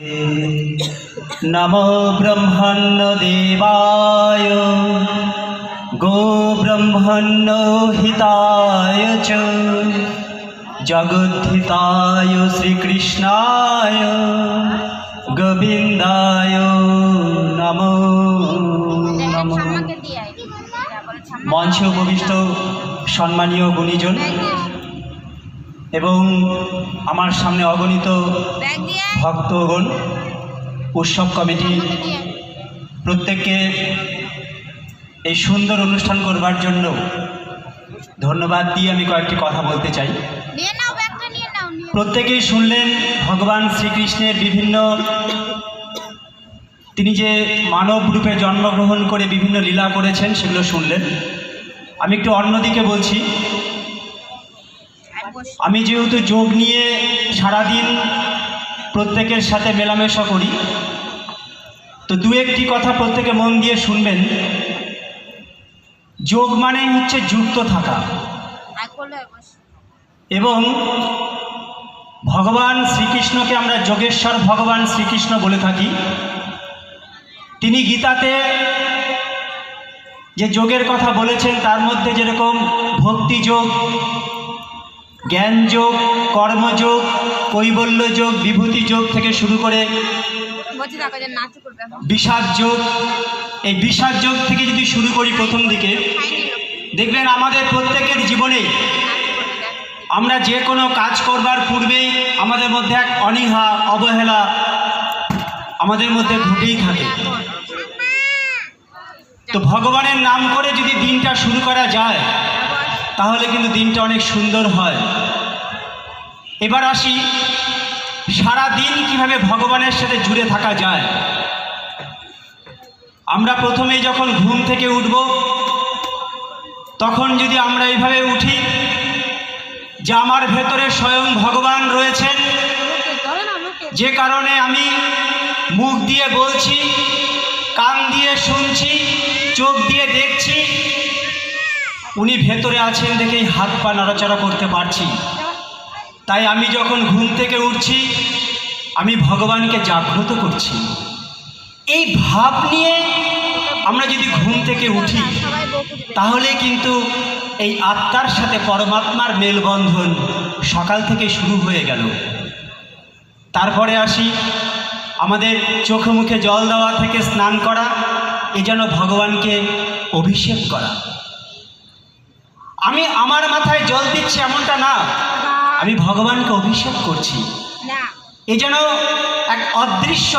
नमो ब्रह्मण्यदेवाय गोब्रह्मण्य हिताय च जगद्धिताय श्रीकृष्णाय गोविन्दाय नमो नमो। मंचे उपविष्ट सम्मानीय गुणीजन एवं आमार सामने अगणित भक्तगण उत्सव कमिटी प्रत्येकके এই সুন্দর অনুষ্ঠান করবার জন্য ধন্যবাদ দিয়ে আমি কয়েকটি কথা বলতে চাই। প্রত্যেকেই শুনলেন ভগবান শ্রীকৃষ্ণের বিভিন্ন তিনি যে মানব রূপে জন্মগ্রহণ করে বিভিন্ন লীলা করেছেন সেগুলো শুনলেন। আমি একটু অন্যদিকে বলছি। আমি যেহেতু যোগ নিয়ে সারাদিন প্রত্যেকের সাথে মেলামেশা করি, তো দু একটি কথা প্রত্যেকে মন দিয়ে শুনবেন। যোগ মানে হচ্ছে যুক্ত থাকা, এবং ভগবান শ্রীকৃষ্ণকে আমরা যোগেশ্বর ভগবান শ্রীকৃষ্ণ বলে থাকি। তিনি গীতাতে যে যোগের কথা বলেছেন তার মধ্যে যেরকম ভক্তি যোগ, জ্ঞান যোগ, কর্মযোগ, কৈবল্য যোগ, বিভূতি যোগ থেকে শুরু করে বিষাদ যোগ, এই বিষাদ যোগ থেকে যদি শুরু করি প্রথম দিকে দেখবেন আমাদের প্রত্যেকের জীবনে আমরা যে কোনো কাজ করবার পূর্বেই আমাদের মধ্যে এক অনীহা অবহেলা আমাদের মধ্যে ঘটেই থাকে। তো ভগবানের নাম করে যদি দিনটা শুরু করা যায় তাহলে কিন্তু দিনটা অনেক সুন্দর হয়। এবার আসি সারা দিন কিভাবে ভগবানের সাথে জুড়ে থাকা যায়। আমরা প্রথমেই যখন ঘুম থেকে উঠব তখন যদি আমরা এইভাবে উঠি যে আমার ভেতরে স্বয়ং ভগবান রয়েছেন, যে কারণে আমি মুখ দিয়ে বলছি, কান দিয়ে শুনছি, চোখ দিয়ে দেখছি, উনি ভেতরে আছেন দেখেই হাত পা নাড়াচাড়া করতে পারছি। তাই আমি যখন ঘুম থেকে উঠছি আমি ভগবানকে জাগ্রত করছি। এই ভাব নিয়ে আমরা যদি ঘুম থেকে উঠি তাহলে কিন্তু এই আত্মার সাথে পরমাত্মার মেলবন্ধন সকাল থেকে শুরু হয়ে গেল। তারপরে আসি আমাদের চোখে মুখে জল দেওয়া থেকে স্নান করা, এ যেন ভগবানকে অভিষেক করা। আমি আমার মাথায় জল দিচ্ছি এমনটা না, আমি ভগবানকে অভিষেক করছি। এ যেন এক অদৃশ্য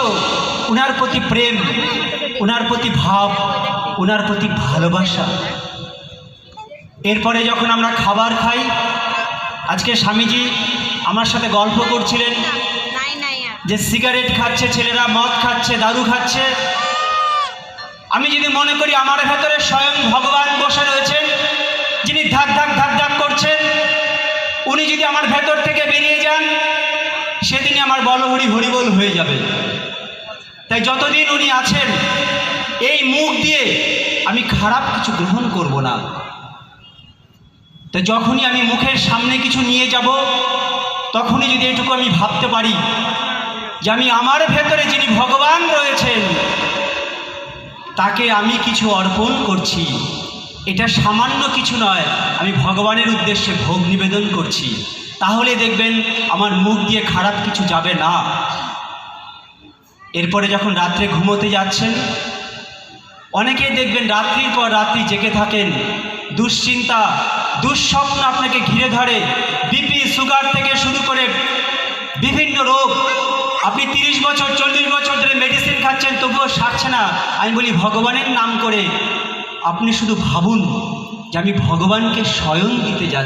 উনার প্রতি প্রেম, উনার প্রতি ভাব, উনার প্রতি ভালোবাসা। এরপরে যখন আমরা খাবার খাই, আজকে স্বামীজি আমার সাথে গল্প করছিলেন যে সিগারেট খাচ্ছে ছেলেরা, মদ খাচ্ছে, দারু খাচ্ছে। আমি যদি মনে করি আমার ভেতরে স্বয়ং ভগবান বসে রয়েছেন যিনি ধাক ধাক ধাক ধাক করছেন, উনি যদি আমার ভেতর থেকে বেরিয়ে যান সেদিনই আমার বলহরি হরিবোল হয়ে যাবে। তাই যতদিন উনি আছেন এই মুখ দিয়ে আমি খারাপ কিছু গ্রহণ করব না। তো যখনই আমি মুখের সামনে কিছু নিয়ে যাব তখনই যদি এটুকু আমি ভাবতে পারি যে আমি আমার ভেতরে যিনি ভগবান রয়েছেন তাকে আমি কিছু অর্পণ করছি, এটা সামান্য কিছু নয়, আমি ভগবানের উদ্দেশ্যে ভোগ নিবেদন করছি, তাহলে দেখবেন আমার মুখ দিয়ে খারাপ কিছু যাবে না। এরপরে যখন রাত্রে ঘুমোতে যাচ্ছেন, অনেকেই দেখবেন রাত্রির পর রাত্রি জেগে থাকেন, দুশ্চিন্তা দুঃস্বপ্ন আপনাকে ঘিরে ধরে, বিপি সুগার থেকে শুরু করে বিভিন্ন রোগ। আপনি 30 বছর 40 বছর ধরে মেডিসিন খাচ্ছেন তবুও সারছে না। আমি বলি ভগবানের নাম করে আপনি শুধু ভাবুন যে আমি ভগবানকে স্বয়ং দিতে যাচ্ছি।